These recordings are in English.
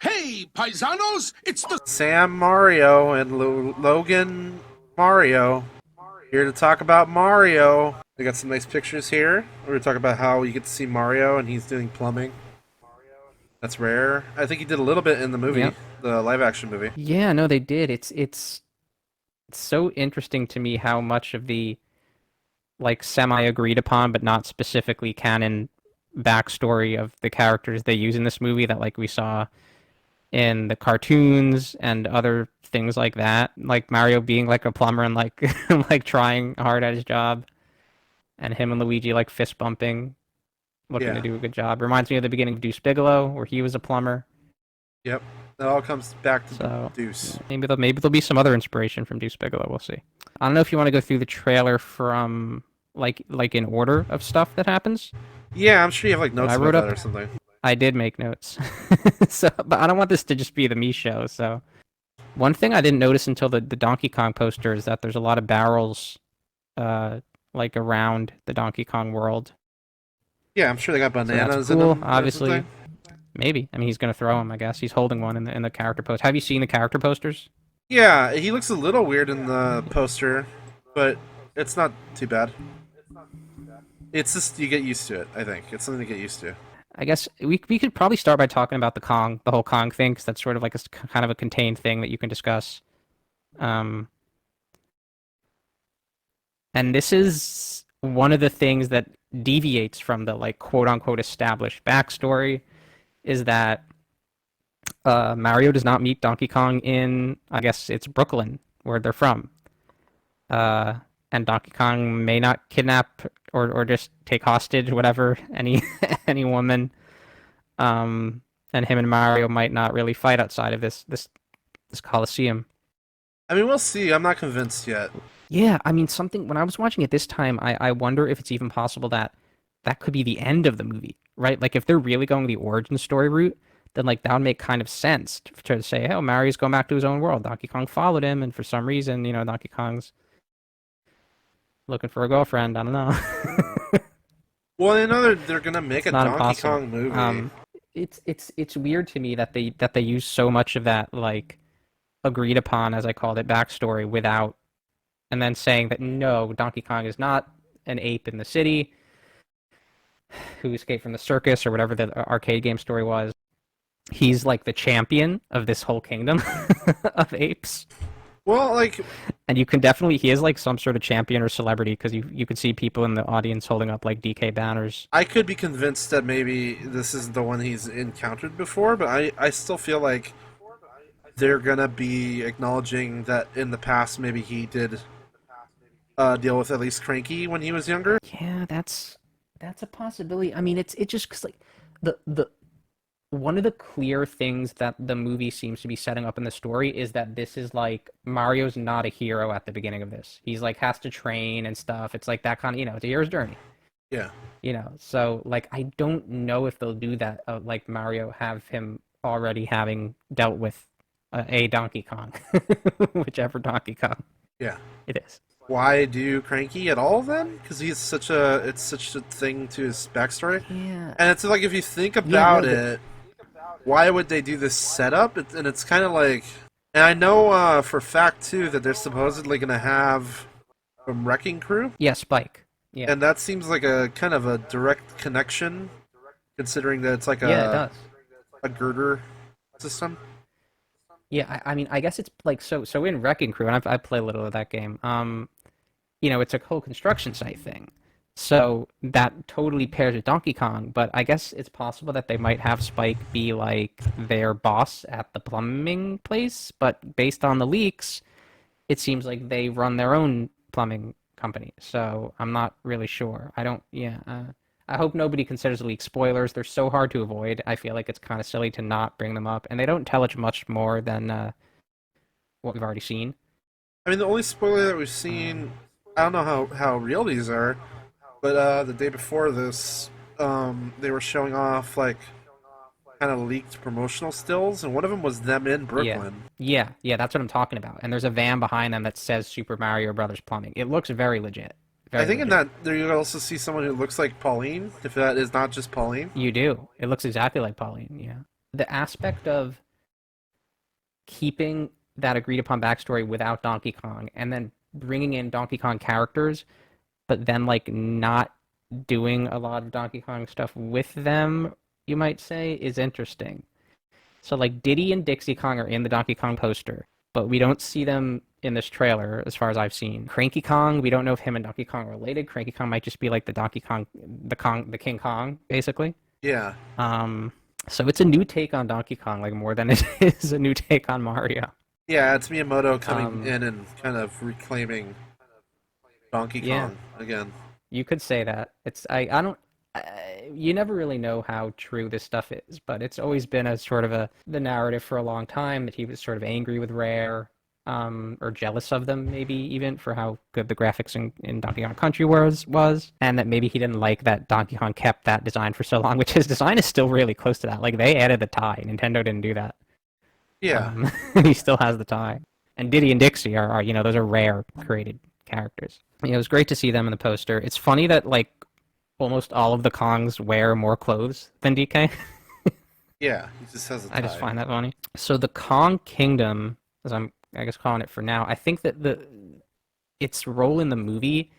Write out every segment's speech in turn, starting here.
Hey, paisanos, it's the Sam Mario and Logan Mario here to talk about Mario. We got some nice pictures here. We're going to talk about how you get to see Mario and he's doing plumbing. That's rare. I think he did a little bit in the movie, Yep. the live action movie. Yeah, no, they did. It's so interesting to me how much of the like semi agreed upon but not specifically canon backstory of the characters they use in this movie that like we saw in the cartoons and other things like that. Like Mario being like a plumber and like like trying hard at his job and him and Luigi like fist bumping, looking to Yeah. do a good job. Reminds me of the beginning of Deuce Bigelow where he was a plumber. Yep. It all comes back to So Deuce. maybe there'll be some other inspiration from Deuce Bigelow. We'll see. I don't know if you want to go through the trailer from like in order of stuff that happens. Yeah, I'm sure you have like But I notes about wrote that up. or something. I did make notes. So, but I don't want this to just be the me show. So one thing I didn't notice until the Donkey Kong poster is that there's a lot of barrels, like around the Donkey Kong world. Yeah, I'm sure they got So that's bananas in cool. them or Obviously, something. maybe. I mean, he's gonna throw them. I guess he's holding one in the character post. Have you seen the character posters? Yeah, he looks a little weird in the poster, but it's not too bad. It's just you get used to it. I think it's something to get used to. I guess we could probably start by talking about the whole Kong thing, because that's sort of like kind of a contained thing that you can discuss. Um, and this is one of the things that deviates from the like quote unquote established backstory is that Mario does not meet Donkey Kong in, I guess it's Brooklyn, where they're from. Uh, and Donkey Kong may not kidnap or just take hostage, whatever, any any woman. And him and Mario might not really fight outside of this Coliseum. I mean, we'll see. I'm not convinced yet. Yeah, I mean, something when I was watching it this time, I wonder if it's even possible that that could be the end of the movie, right? Like if they're really going the origin story route, then like that would make kind of sense to say, oh, Mario's going back to his own world. Donkey Kong followed him, and for some reason, Donkey Kong's looking for a girlfriend. I don't know. Well, I know they're gonna make It's a not Donkey impossible. Kong movie. Um, it's weird to me that they use so much of that like agreed upon, as I called it, backstory without, and then saying that no, Donkey Kong is not an ape in the city who escaped from the circus or whatever the arcade game story was. He's like the champion of this whole kingdom of apes. Well, like And you can definitely, he is like some sort of champion or celebrity because you can see people in the audience holding up like DK banners. I could be convinced that maybe this isn't the one he's encountered before, but I still feel like they're gonna be acknowledging that in the past maybe he did deal with at least Cranky when he was younger. Yeah, that's a possibility. I mean, it's just because like the one of the clear things that the movie seems to be setting up in the story is that this is like Mario's not a hero at the beginning of this. He's like has to train and stuff. It's like that kind of, it's a hero's journey. Yeah. So like I don't know if they'll do that, like Mario have him already having dealt with a Donkey Kong, whichever Donkey Kong Yeah. it is. Why do Cranky at all then? Because it's such a thing to his backstory. Yeah. And it's like if you think Yeah, no, about it, why would they do this setup? And it's kind of like, and I know for a fact too that they're supposedly gonna have a Wrecking Crew, yeah, Spike. Yeah. and that seems like a kind of a direct connection, considering that it's like Yeah, it does. a girder system. Yeah, I mean, I guess it's like so in Wrecking Crew, and I play a little of that game. It's a whole construction site thing. So that totally pairs with Donkey Kong, but I guess it's possible that they might have Spike be like their boss at the plumbing place, but based on the leaks, it seems like they run their own plumbing company. So I'm not really sure. I don't, yeah. I hope nobody considers the leak spoilers. They're so hard to avoid. I feel like it's kind of silly to not bring them up, and they don't tell us much more than what we've already seen. I mean, the only spoiler that we've Um, seen, I don't know how real these are, but the day before this, they were showing off like kind of leaked promotional stills, and one of them was them in Yeah. Brooklyn. Yeah, that's what I'm talking about. And there's a van behind them that says Super Mario Brothers Plumbing. It looks very legit. I Very think in legit. that there you also see someone who looks like Pauline, if that is not just Pauline. You do. It looks exactly like Pauline, yeah. The aspect of keeping that agreed upon backstory without Donkey Kong, and then bringing in Donkey Kong characters, but then like not doing a lot of Donkey Kong stuff with them, you might say, is interesting. So like Diddy and Dixie Kong are in the Donkey Kong poster, but we don't see them in this trailer as far as I've seen. Cranky Kong, we don't know if him and Donkey Kong are related. Cranky Kong might just be like the Donkey Kong, the King Kong, basically. Yeah. So it's a new take on Donkey Kong, like more than it is a new take on Mario. Yeah, it's Miyamoto coming Um, in and kind of reclaiming Donkey Yeah. Kong again. You could say that. I don't you never really know how true this stuff is, but it's always been a sort of the narrative for a long time that he was sort of angry with Rare, or jealous of them maybe even for how good the graphics in Donkey Kong Country was, and that maybe he didn't like that Donkey Kong kept that design for so long, which his design is still really close to that. Like they added the tie. Nintendo didn't do that. Yeah. He still has the tie. And Diddy and Dixie are those are Rare created characters. It was great to see them in the poster. It's funny that like almost all of the Kongs wear more clothes than DK. Yeah, he just has a tie. I just find that funny. So the Kong Kingdom, as I'm I guess calling it for now, I think that its role in the movie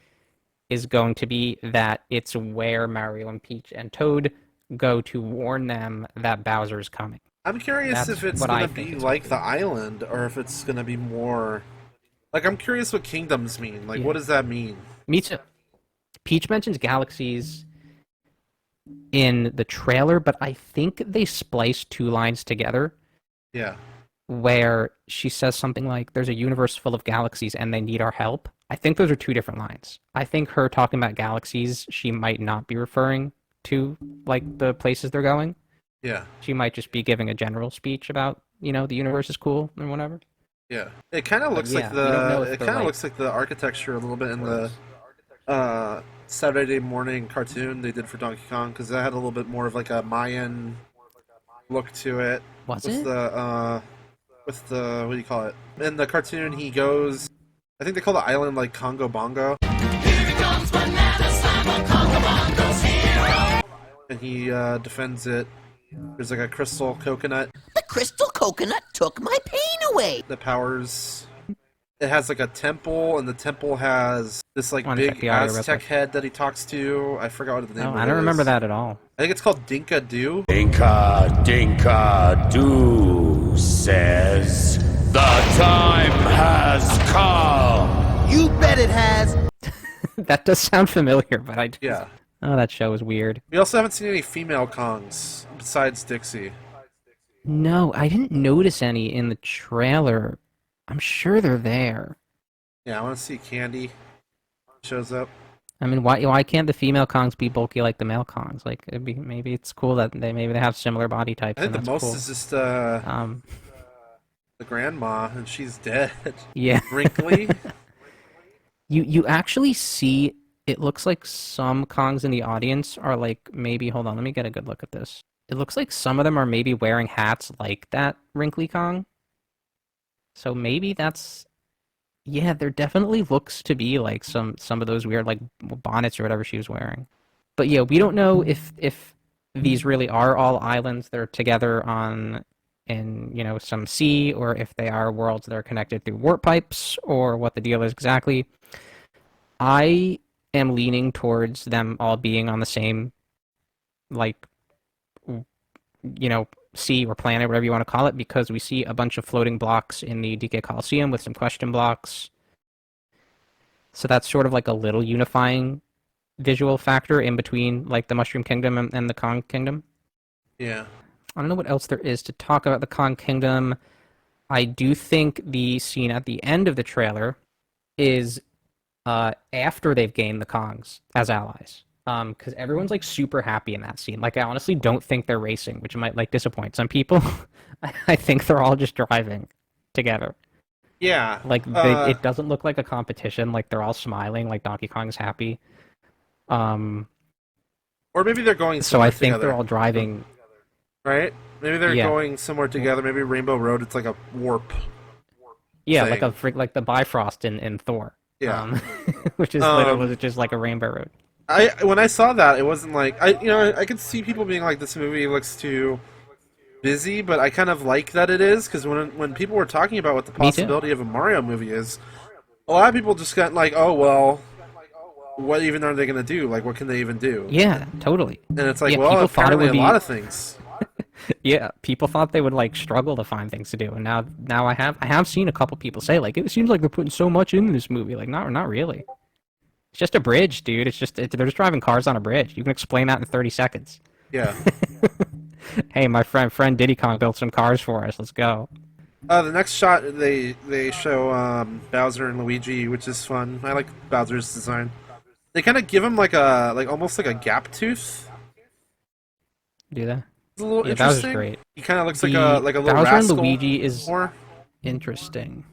is going to be that it's where Mario and Peach and Toad go to warn them that Bowser's coming. I'm curious That's if it's what I gonna think be it's like gonna the island or if it's gonna be more like I'm curious what kingdoms mean. Like Yeah. what does that mean? Me too. Peach mentions galaxies in the trailer, but I think they spliced two lines together Yeah. where she says something like, there's a universe full of galaxies and they need our help. I think those are two different lines. I think her talking about galaxies, she might not be referring to like the places they're going. Yeah. She might just be giving a general speech about, the universe is cool or whatever. Yeah. It kind of looks like yeah, you don't know if it they're, kind of like- looks like the architecture a little bit in the Saturday morning cartoon they did for Donkey Kong because that had a little bit more of like a Mayan look to it. Was with it? the what do you call it? In the cartoon he goes I think they call the island like Congo Bongo. And he defends it. There's like a crystal coconut The crystal coconut took my pain away. that powers. It has like a temple, and the temple has this like Wanna check big the audio real Aztec quick. head that he talks to. I forgot what the name No, of it I don't remember is. that at all. I think it's called Dinka Doo. Dinka Dinka Doo says the time has come. You bet it has. That does sound familiar, but I Yeah. Oh, that show is weird. We also haven't seen any female Kongs besides Dixie. No, I didn't notice any in the trailer. I'm sure they're there. Yeah, I want to see Candy shows up. I mean, why can't the female Kongs be bulky like the male Kongs? Like, maybe it's cool that they have similar body types. I think and the that's most cool. is just Um, the grandma, and she's dead. yeah. Wrinkly. You actually see. It looks like some Kongs in the audience are like maybe. Hold on, let me get a good look at this. It looks like some of them are maybe wearing hats like that wrinkly Kong. So maybe that's. Yeah, there definitely looks to be like some of those weird like bonnets or whatever she was wearing. But yeah, we don't know if these really are all islands that are together in some sea, or if they are worlds that are connected through warp pipes, or what the deal is exactly. I am leaning towards them all being on the same like sea or planet, whatever you want to call it, because we see a bunch of floating blocks in the DK Coliseum with some question blocks. So that's sort of like a little unifying visual factor in between like the Mushroom Kingdom and the Kong Kingdom. Yeah. I don't know what else there is to talk about the Kong Kingdom. I do think the scene at the end of the trailer is after they've gained the Kongs as allies. Because everyone's like super happy in that scene. Like I honestly don't think they're racing, which might like disappoint some people. I think they're all just driving together. Yeah. Like it doesn't look like a competition. Like they're all smiling. Like Donkey Kong's happy. Or maybe they're going So somewhere I think together, they're all driving. right? Maybe they're Yeah. going somewhere together. Maybe Rainbow Road. It's like a warp. Yeah, thing. like the Bifrost in Thor. Yeah. Which is literally just like a rainbow road. When I saw that, it wasn't like I could see people being like, this movie looks too busy, but I kind of like that it is, because when people were talking about what the too. possibility of a Mario movie is, a lot of people just got like, oh well, what even are they gonna do? Like, what can they even do? Yeah, totally. And it's like, Yeah, well, people thought it apparently would a lot be- of things. Yeah, people thought they would like struggle to find things to do, and now I have seen a couple people say like it seems like they're putting so much in this movie. Like, not really. It's just a bridge, dude. They're just driving cars on a bridge. You can explain that in 30 seconds. Yeah. Hey, my friend Diddy Kong built some cars for us. Let's go. The next shot they show Bowser and Luigi, which is fun. I like Bowser's design. They kind of give him like almost like a gap tooth. Do that. It's a little Yeah, Bowser's interesting. great. He kind of looks The like a little Bowser and rascal. Luigi is more. interesting.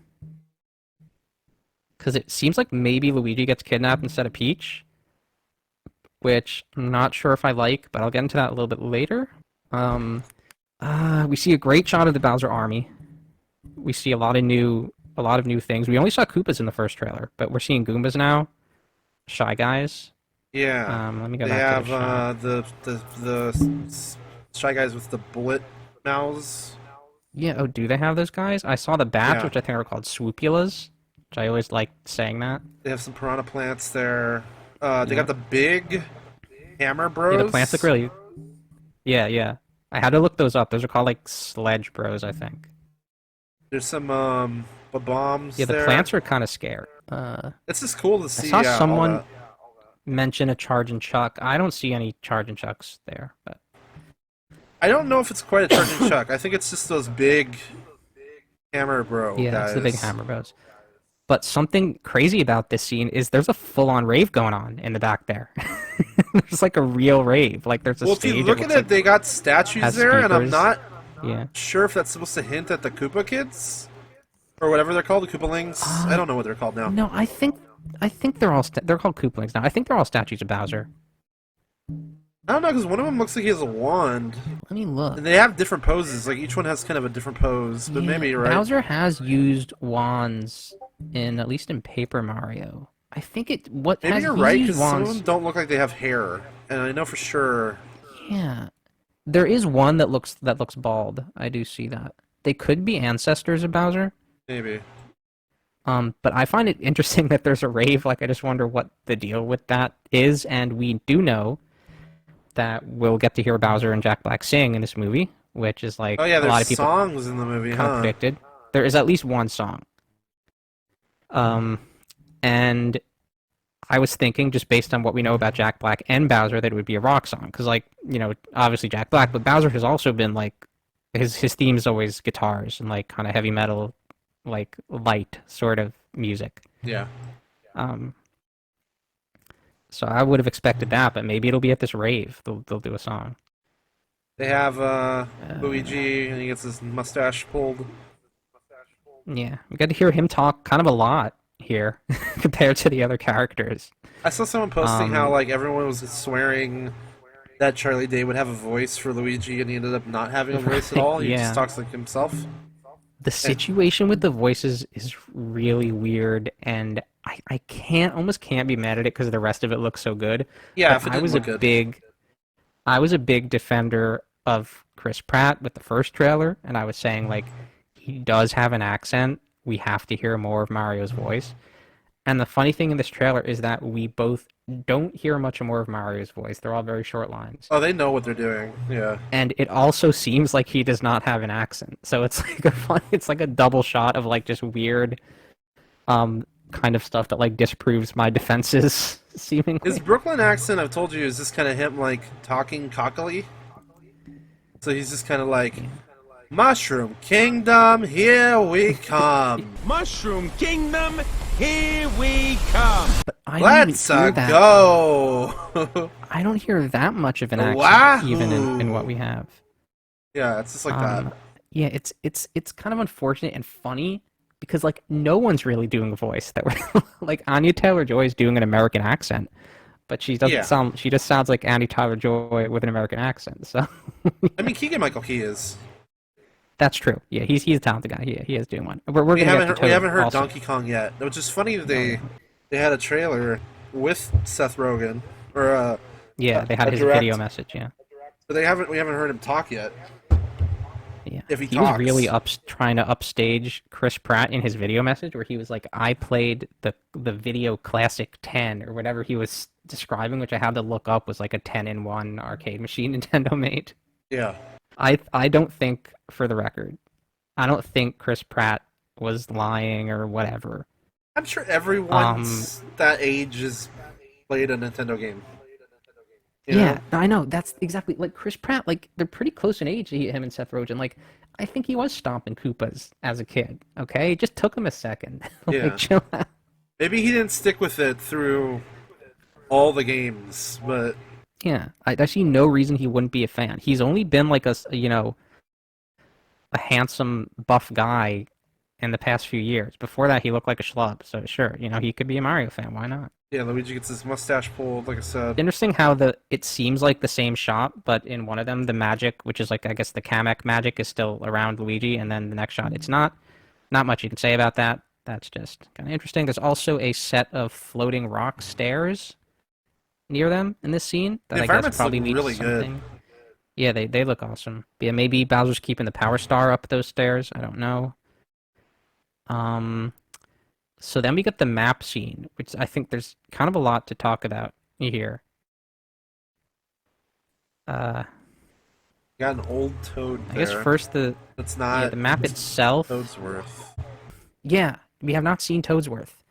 Because it seems like maybe Luigi gets kidnapped instead of Peach, which I'm not sure if I like, but I'll get into that a little bit later. We see a great shot of the Bowser army. We see a lot of new things. We only saw Koopas in the first trailer, but we're seeing Goombas now. Shy Guys. Yeah. Let me go They back have to the shot. the Shy Guys with the bullet mouths. Yeah, oh, do they have those guys? I saw the bats, Yeah. which I think are called Swoopulas, which I always like saying that. They have some piranha plants there. They Yeah. got the big hammer bros. Yeah, the plants look really... Yeah. I had to look those up. Those are called, like, Sledge Bros, I think. There's some bombs. Yeah, the there. plants are kind of scary. It's just cool to see. saw all someone- that. Mention a Charge and Chuck. I don't see any Charge and Chucks there, but... I don't know if it's quite a charging chuck. I think it's just those big hammer bro Yeah, guys. it's the big hammer bros. But something crazy about this scene is there's a full-on rave going on in the back there. There's like a real rave. Like there's a Well, if stage. you look at looks it, like- they got statues has there, and I'm speakers. not Yeah. sure if that's supposed to hint at the Koopa Kids or whatever they're called, the Koopalings. I don't know what they're called now. No, I think they're all they're called Koopalings now. I think they're all statues of Bowser. I don't know, because one of them looks like he has a wand, Let me look. and they have different poses. Like each one has kind of a different pose, but Yeah, maybe you're right. Bowser has used wands at least in Paper Mario. I think Maybe he's you're right, used because some of wands. them don't look like they have hair, and I know for sure. Yeah. There is one that looks bald. I do see that. They could be ancestors of Bowser. Maybe. But I find it interesting that there's a rave. Like, I just wonder what the deal with that is. And we do know that we'll get to hear Bowser and Jack Black sing in this movie, which is like Oh yeah, a lot there's of people songs in the movie, kind of huh? predicted. There is at least one song. And I was thinking, just based on what we know about Jack Black and Bowser, that it would be a rock song. Because, like, you know, obviously Jack Black, but Bowser has also been, like, his theme is always guitars and, like, kind of heavy metal, like, light sort of music. Yeah. So I would have expected that, but maybe it'll be at this rave. They'll do a song. They have Luigi, and he gets his mustache pulled. Yeah, we got to hear him talk kind of a lot here compared to the other characters. I saw someone posting how Um, like everyone was swearing that Charlie Day would have a voice for Luigi, and he ended up not having a voice at all. He Yeah. just talks like himself. The situation with the voices is really weird, and I almost can't be mad at it because the rest of it looks so good. Yeah, But if it I didn't was look a good. I was a big defender of Chris Pratt with the first trailer, and I was saying like he does have an accent. We have to hear more of Mario's voice. And the funny thing in this trailer is that we both don't hear much more of Mario's voice. They're all very short lines. Oh, they know what they're doing. Yeah. And it also seems like he does not have an accent. So it's like it's like a double shot of like just weird kind of stuff that like disproves my defenses seemingly. His Brooklyn accent, I've told you, is just kind of him like talking cockily. So he's just kind of like, Mushroom Kingdom, here we come. Mushroom Kingdom, here we come. But I don't even Let's hear that. go. I don't hear that much of an accent even in Wahoo! what we have. Yeah, it's just like Um, that. Yeah, it's kind of unfortunate and funny because like no one's really doing a voice that we're like Anya Taylor-Joy is doing an American accent, but she doesn't Yeah. sound. She just sounds like Anya Taylor-Joy with an American accent. So I mean, Keegan-Michael Key is. that's true. Yeah, he's a talented guy. He is doing one. We're We gonna haven't, get to we Toad haven't heard also. Donkey Kong yet, which is funny that they had a trailer with Seth Rogen, or Yeah, they had a his direct- video message. Yeah. but we haven't heard him talk yet. if he He talks. was really trying to upstage Chris Pratt in his video message, where he was like, "I played the Video Classic 10 or whatever he was describing," which I had to look up was like a 10-in-1 arcade machine Nintendo made. Yeah. I don't think, for the record, I don't think Chris Pratt was lying or whatever. I'm sure everyone's that age has played a Nintendo game. You Yeah, know? I know. That's exactly like Chris Pratt. Like they're pretty close in age, him and Seth Rogen. Like I think he was stomping Koopas as a kid. Okay, it just took him a second. Yeah. Like chill out. Maybe he didn't stick with it through all the games, but Yeah, I see no reason he wouldn't be a fan. He's only been like a a handsome buff guy in the past few years. Before that, he looked like a schlub. So sure, he could be a Mario fan. Why not? yeah, Luigi gets his mustache pulled, like I said. Interesting how it seems like the same shot, but in one of them, the magic, which is like I guess the Kamek magic, is still around Luigi, and then the next shot, it's not. Not much you can say about that. That's just kind of interesting. There's also a set of floating rock stairs near them in this scene that The I guess environments probably look leads really to good. something. Yeah, they look awesome. Yeah, maybe Bowser's keeping the Power Star up those stairs. I don't know. So then we get the map scene, which I think there's kind of a lot to talk about here. Got an old Toad I there. guess first the That's not the map itself. Toadsworth. Yeah, we have not seen Toadsworth.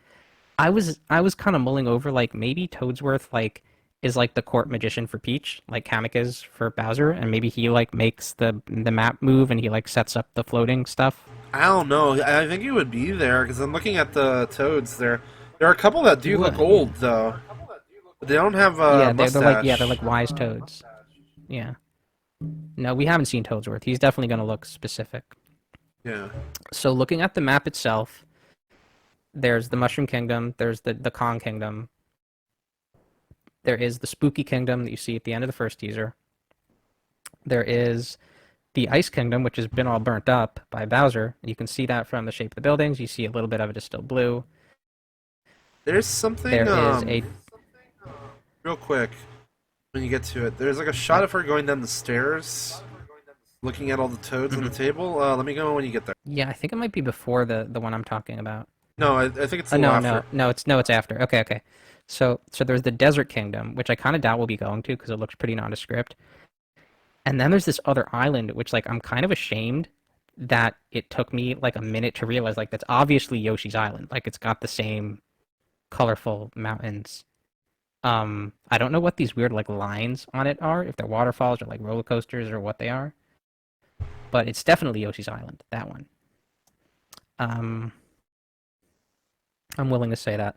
I was kind of mulling over like maybe Toadsworth like is like the court magician for Peach, like Kamek is for Bowser, and maybe he like makes the map move and he like sets up the floating stuff. I don't know. I think he would be there because I'm looking at the Toads there. There are a couple that do look What? old though. But they don't have a Yeah, mustache. they're like wise toads. Yeah. No, we haven't seen Toadsworth. He's definitely going to look specific. Yeah. So looking at the map itself, there's the Mushroom Kingdom, there's the Kong Kingdom, there is the Spooky Kingdom that you see at the end of the first teaser. There is the Ice Kingdom, which has been all burnt up by Bowser. You can see that from the shape of the buildings. You see a little bit of it is still blue. There's something. There is a real quick when you get to it. There's like a shot of her going down the stairs, looking at all the Toads on the table. Let me go when you get there. yeah, I think it might be before the one I'm talking about. No, I think it's a No, little after. no, it's after. Okay. So there's the Desert Kingdom, which I kind of doubt we'll be going to because it looks pretty nondescript. And then there's this other island, which like I'm kind of ashamed that it took me like a minute to realize like that's obviously Yoshi's Island. Like it's got the same colorful mountains. I don't know what these weird like lines on it are, if they're waterfalls or like roller coasters or what they are. But it's definitely Yoshi's Island, that one. I'm willing to say that.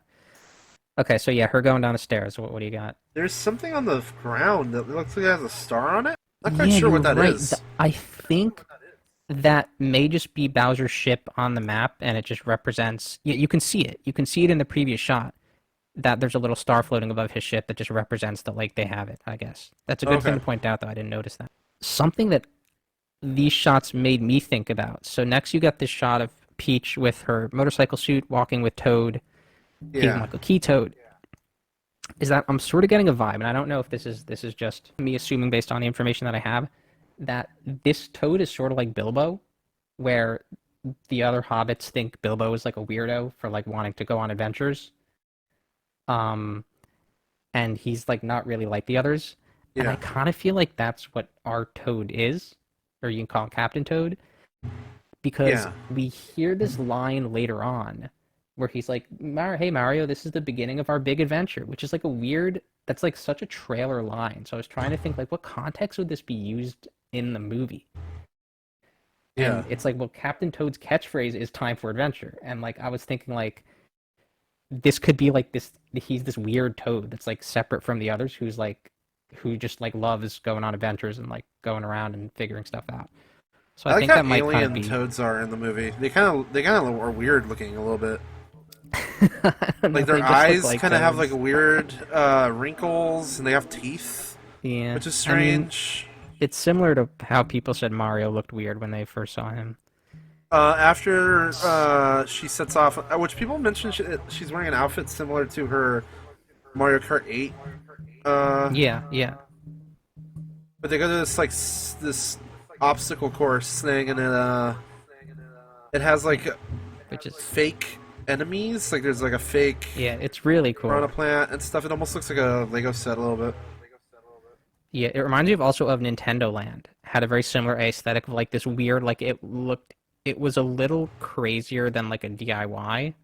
Okay, so yeah, her going down the stairs. What do you got? There's something on the ground that looks like it has a star on it. Not quite Yeah, sure what you're that right. is. I think that may just be Bowser's ship on the map, and it just represents. You can see it. You can see it in the previous shot. That there's a little star floating above his ship that just represents that like they have it. I guess that's a good thing Okay. to point out, though. I didn't notice that. Something that these shots made me think about. So next, you got this shot of Peach with her motorcycle suit, walking with Toad, King Yeah. Michael Key Toad. Is that I'm sort of getting a vibe, and I don't know if this is just me assuming based on the information that I have, that this Toad is sort of like Bilbo, where the other hobbits think Bilbo is like a weirdo for like wanting to go on adventures. And he's like not really like the others. And I Yeah. kind of feel like that's what our Toad is, or you can call him Captain Toad, because Yeah. we hear this line later on where he's like, "Hey Mario, this is the beginning of our big adventure," which is like a weird, that's like such a trailer line. So I was trying to think like, what context would this be used in the movie? Yeah. And it's like, well, Captain Toad's catchphrase is "time for adventure," and like I was thinking like, this could be like this. He's this weird Toad that's like separate from the others, who just like loves going on adventures and like going around and figuring stuff out. So I like think how that might alien kind of be. Toads are in the movie. They kind of are weird looking a little bit. I don't know, Like they their just look eyes like kind of have Toads. like weird wrinkles, and they have teeth, Yeah, which is I mean, strange. it's similar to how people said Mario looked weird when they first saw him. After she sets off, which people mention she's wearing an outfit similar to her Mario Kart 8. Yeah. But they go to this like this obstacle course thing, and it has like which is fake enemies. Like there's like a fake yeah, it's really cool. piranha plant and stuff. It almost looks like a Lego set a little bit. Yeah, it reminds me of also of Nintendo Land. Had a very similar aesthetic of like this weird, like it was a little crazier than like a DIY,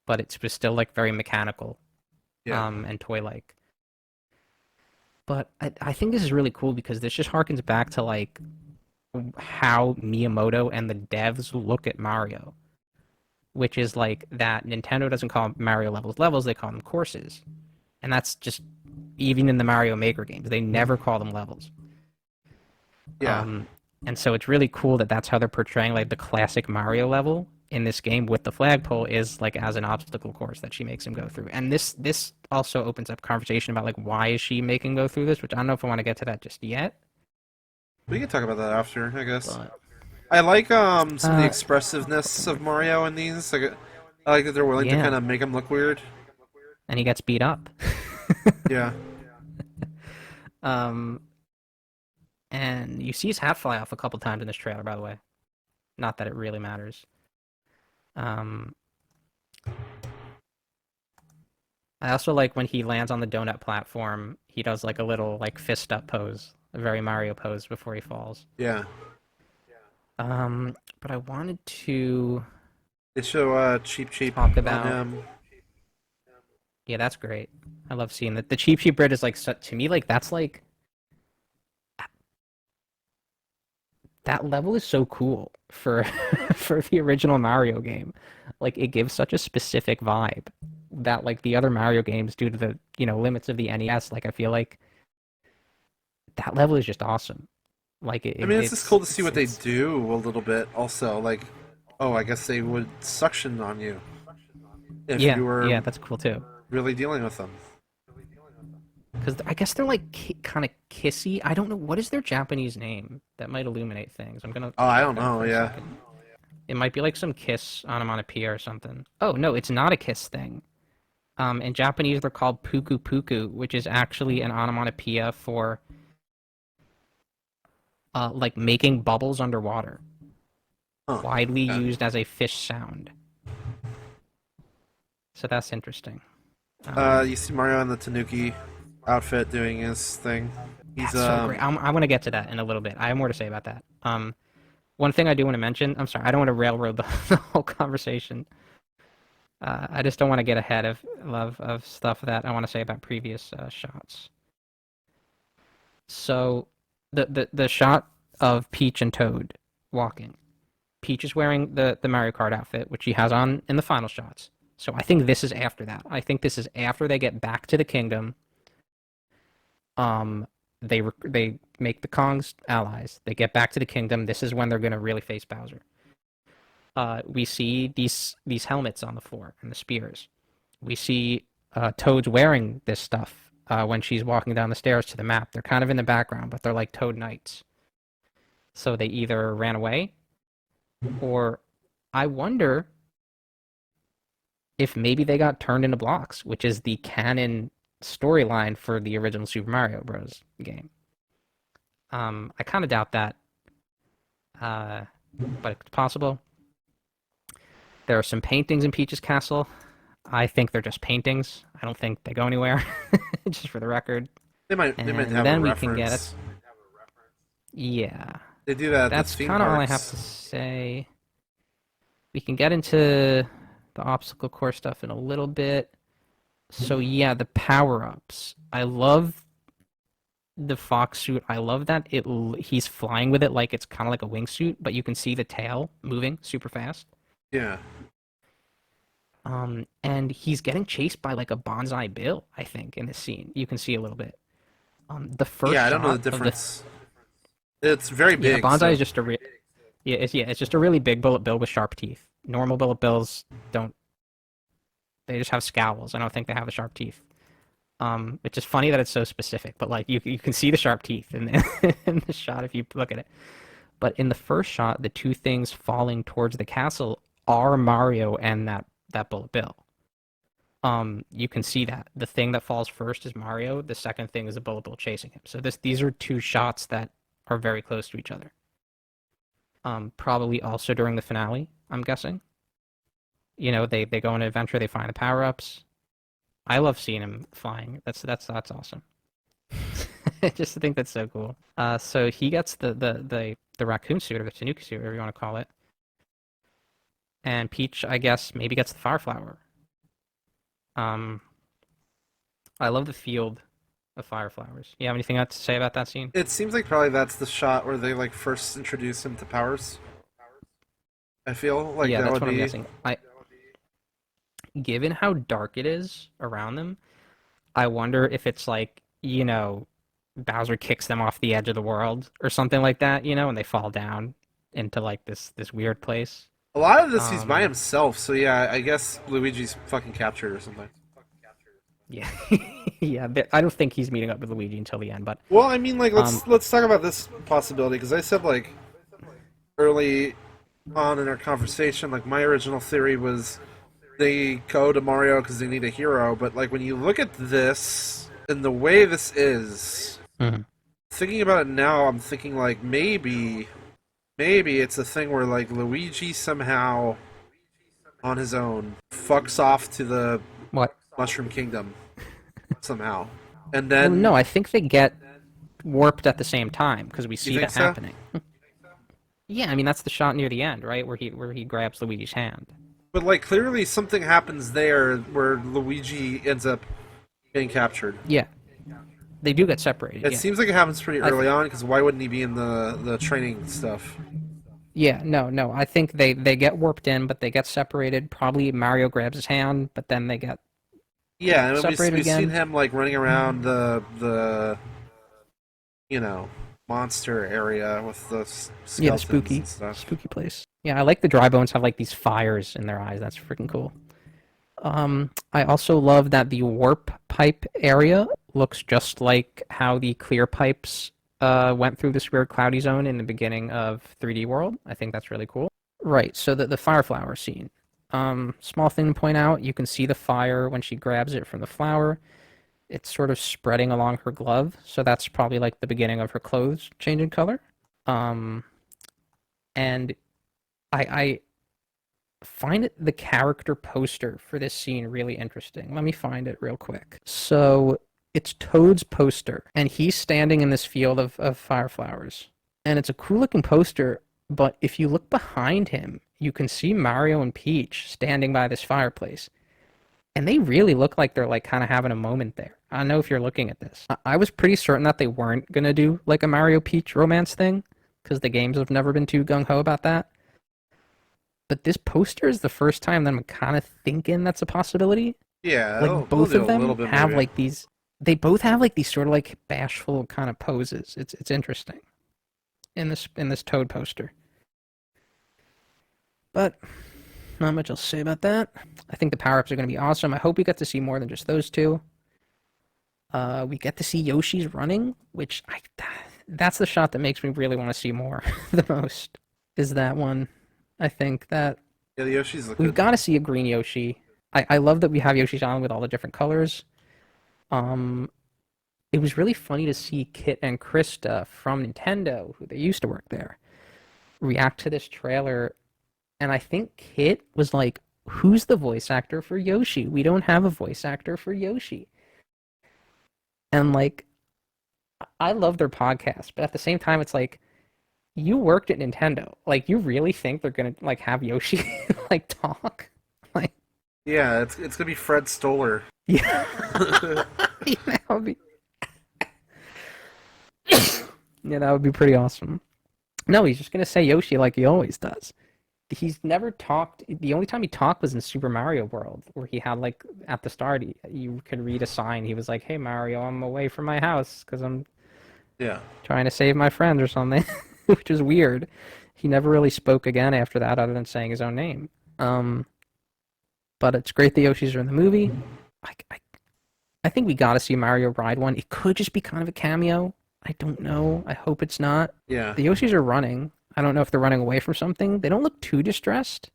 but it was still like very mechanical, Yeah. and toy-like. But I think this is really cool because this just harkens back to like how Miyamoto and the devs look at Mario, which is like that Nintendo doesn't call Mario levels, they call them courses. And that's just even in the Mario Maker games, they never call them levels. Yeah. And so it's really cool that that's how they're portraying like the classic Mario level in this game with the flagpole is like as an obstacle course that she makes him go through. And this also opens up conversation about like why is she making him go through this, which I don't know if I want to get to that just yet. We can talk about that after, I guess. But I like some of the expressiveness of Mario in these. Like, I like that they're willing to Yeah. kind of make him look weird. and he gets beat up. Yeah. And you see his hat fly off a couple times in this trailer, by the way. Not that it really matters. I also like when he lands on the donut platform, he does like a little like fist up pose, a very Mario pose before he falls. Yeah. But I wanted to They show Cheap Cheap Talk on about- him. yeah, that's great. I love seeing that. The Cheap Cheap Bridge is like to me like that's like that level is so cool for for the original Mario game. Like it gives such a specific vibe that like the other Mario games, due to the limits of the NES, like I feel like that level is just awesome. Like I mean, it's just cool to see what they do a little bit. Also, like, oh, I guess they would suction on you if Yeah, you were yeah, that's cool too. really dealing with them. Because I guess they're like kind of kissy. I don't know what is their Japanese name that might illuminate things. I'm gonna. Oh, I don't look it up know. for a Yeah. second. It might be like some kiss onomatopoeia or something. Oh no, it's not a kiss thing. In Japanese, they're called puku puku, which is actually an onomatopoeia for like making bubbles underwater. Huh. Widely Yeah. used as a fish sound. So that's interesting. You see Mario in the Tanuki outfit doing his thing. He's That's so great. I want to get to that in a little bit. I have more to say about that. One thing I do want to mention. I'm sorry, I don't want to railroad the whole conversation. I just don't want to get ahead of stuff that I want to say about previous shots. So, the shot of Peach and Toad walking. Peach is wearing the Mario Kart outfit, which she has on in the final shots. So I think this is after that. I think this is after they get back to the kingdom. They make the Kongs allies. They get back to the kingdom. This is when they're gonna really face Bowser. We see these helmets on the floor and the spears. We see Toad's wearing this stuff when she's walking down the stairs to the map. They're kind of in the background, but they're like Toad Knights. So they either ran away, or I wonder if maybe they got turned into blocks, which is the canon storyline for the original Super Mario Bros. Game. I kind of doubt that, but it's possible. There are some paintings in Peach's castle. I think they're just paintings. I don't think they go anywhere, just for the record. They might And have then a we reference. can get it. Yeah. They do that. That's kind of all I have to say. We can get into the obstacle course stuff in a little bit. So yeah, the power-ups. I love the fox suit. I love that he's flying with it like it's kind of like a wingsuit, but you can see the tail moving super fast. Yeah. And he's getting chased by like a bonsai Bill, I think, in this scene. You can see a little bit. The first Yeah, I don't know shot the of difference. It's very big. Yeah, bonsai so- is just it's just a really big bullet bill with sharp teeth. Normal bullet bills don't. They just have scowls. I don't think they have the sharp teeth. It's just funny that it's so specific, but like you can see the sharp teeth in in the shot if you look at it. But in the first shot, the two things falling towards the castle are Mario and that bullet bill. You can see that the thing that falls first is Mario. The second thing is a bullet bill chasing him. So these are two shots that are very close to each other. Probably also during the finale, I'm guessing. You know, they go on an adventure, they find the power-ups. I love seeing him flying. That's awesome. I just think that's so cool. So he gets the raccoon suit or the Tanuki suit, whatever you want to call it. And Peach, I guess, maybe gets the fire flower. I love the field of fire flowers. You have anything else to say about that scene? It seems like probably that's the shot where they like first introduce him to powers. I feel like Yeah, that that's would what I'm be. guessing. Given how dark it is around them, I wonder if it's like, you know, Bowser kicks them off the edge of the world or something like that, you know, and they fall down into like this weird place. A lot of this he's by Um, himself, so yeah, I guess Luigi's fucking captured or something. Yeah, yeah. I don't think he's meeting up with Luigi until the end, but Well, I mean, like Um, let's talk about this possibility because I said like early on in our conversation, like my original theory was they go to Mario because they need a hero, but like when you look at this and the way this is, Mhm. thinking about it now, I'm thinking like maybe it's a thing where like Luigi somehow on his own fucks off to the What? Mushroom Kingdom somehow, and Well, then no, I think they get warped at the same time because we see think that so? happening. Yeah, I mean that's the shot near the end, right, where he grabs Luigi's hand. but like clearly something happens there where Luigi ends up getting captured. Yeah, they do get separated. It Yeah. seems like it happens pretty I early on because why wouldn't he be in the training stuff? Yeah, no. I think they get warped in, but they get separated. Probably Mario grabs his hand, but then they get Yeah, and separated we've seen again. him like running around the you know monster area with the skeletons yeah, the spooky and stuff. place. Yeah, I like the dry bones have like these fires in their eyes. That's freaking cool. I also love that the warp pipe area looks just like how the clear pipes went through this weird cloudy zone in the beginning of 3D World. I think that's really cool. Right, so the fire flower scene. Small thing to point out, you can see the fire when she grabs it from the flower. It's sort of spreading along her glove, so that's probably like the beginning of her clothes changing color. And I find the character poster for this scene really interesting. Let me find it real quick. So it's Toad's poster, and he's standing in this field of fire flowers. And it's a cool looking poster, but if you look behind him, you can see Mario and Peach standing by this fireplace. And they really look like they're like kind of having a moment there. I don't know if you're looking at this. I was pretty certain that they weren't going to do like a Mario Peach romance thing, because the games have never been too gung-ho about that. But this poster is the first time that I'm kind of thinking that's a possibility. Yeah, Like they'll both do of a little them bit have maybe. like these. They both have like these sort of like bashful kind of poses. It's interesting in this Toad poster. But not much else to say about that. I think the power-ups are going to be awesome. I hope we get to see more than just those two. We get to see Yoshi's running, which that's the shot that makes me really want to see more the most, is that one. I think that Yeah, the Yoshi's look we've good. got to see a green Yoshi. I love that we have Yoshi's Island with all the different colors. It was really funny to see Kit and Krista from Nintendo, who they used to work there, react to this trailer. And I think Kit was like, who's the voice actor for Yoshi? We don't have a voice actor for Yoshi. And like, I love their podcast, but at the same time, it's like, you worked at Nintendo. Like, you really think they're gonna like have Yoshi like talk? Like, Yeah, it's gonna be Fred Stoller. yeah, yeah, that would be, yeah, that would be pretty awesome. No, he's just gonna say Yoshi like he always does. He's never talked. The only time he talked was in Super Mario World, where he had like at the start, you could read a sign. He was like, "Hey Mario, I'm away from my house because I'm Yeah. trying to save my friends or something," which is weird. He never really spoke again after that, other than saying his own name. But it's great the Yoshis are in the movie. I think we got to see Mario ride one. It could just be kind of a cameo. I don't know. I hope it's not. Yeah. The Yoshis are running. I don't know if they're running away from something. They don't look too distressed.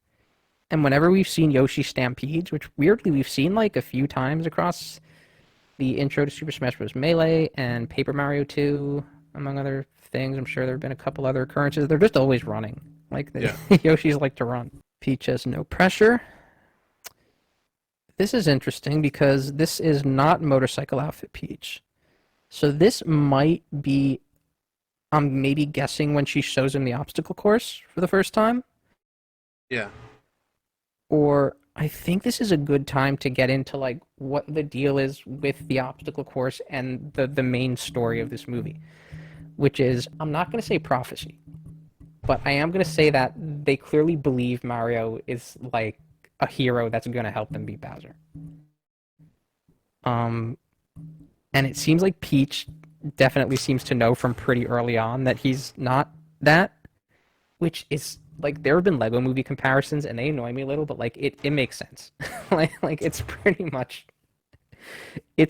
And whenever we've seen Yoshi stampedes, which weirdly we've seen like a few times across the intro to Super Smash Bros. Melee and Paper Mario 2, among other things, I'm sure there have been a couple other occurrences. They're just always running. Like the Yeah. Yoshi's like to run. Peach has no pressure. This is interesting because this is not motorcycle outfit Peach. So this might be, I'm maybe guessing when she shows him the obstacle course for the first time. Yeah. Or I think this is a good time to get into like what the deal is with the obstacle course and the main story of this movie, which is, I'm not going to say prophecy, but I am going to say that they clearly believe Mario is like a hero that's going to help them beat Bowser. And it seems like Peach definitely seems to know from pretty early on that he's not that, which is like, there have been Lego movie comparisons and they annoy me a little, but like it makes sense. like it's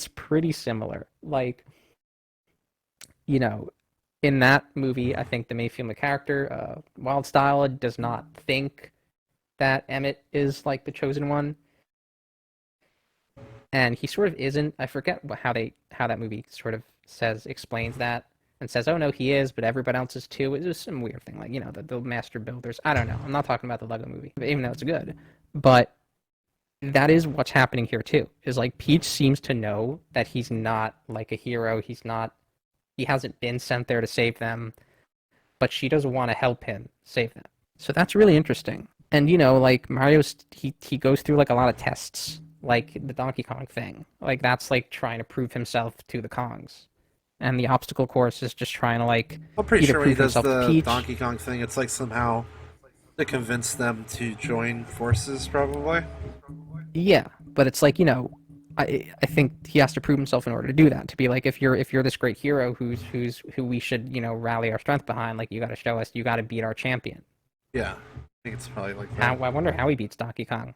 pretty similar. Like, you know, in that movie, I think the Mayfield the character, Wildstyle, does not think that Emmett is like the chosen one, and he sort of isn't. I forget how that movie sort of explains that and says, oh no, he is, but everybody else is too. It was some weird thing, like, you know, the master builders. I don't know. I'm not talking about the Lego movie, even though it's good, but that is what's happening here too. Is like Peach seems to know that he's not like a hero. He hasn't been sent there to save them, but she does want to help him save them. So that's really interesting. And, you know, like, Mario's, he goes through, like, a lot of tests, like the Donkey Kong thing. Like, that's, like, trying to prove himself to the Kongs. And the obstacle course is just trying to, like, I'm pretty either sure when he prove does himself to the Peach. Donkey Kong thing, it's like somehow to convince them to join forces, probably. Yeah, but it's like, you know, I think he has to prove himself in order to do that. To be like, if you're this great hero who we should, you know, rally our strength behind, like, you got to show us, you got to beat our champion. Yeah. I think it's probably like that. I wonder how he beats Donkey Kong.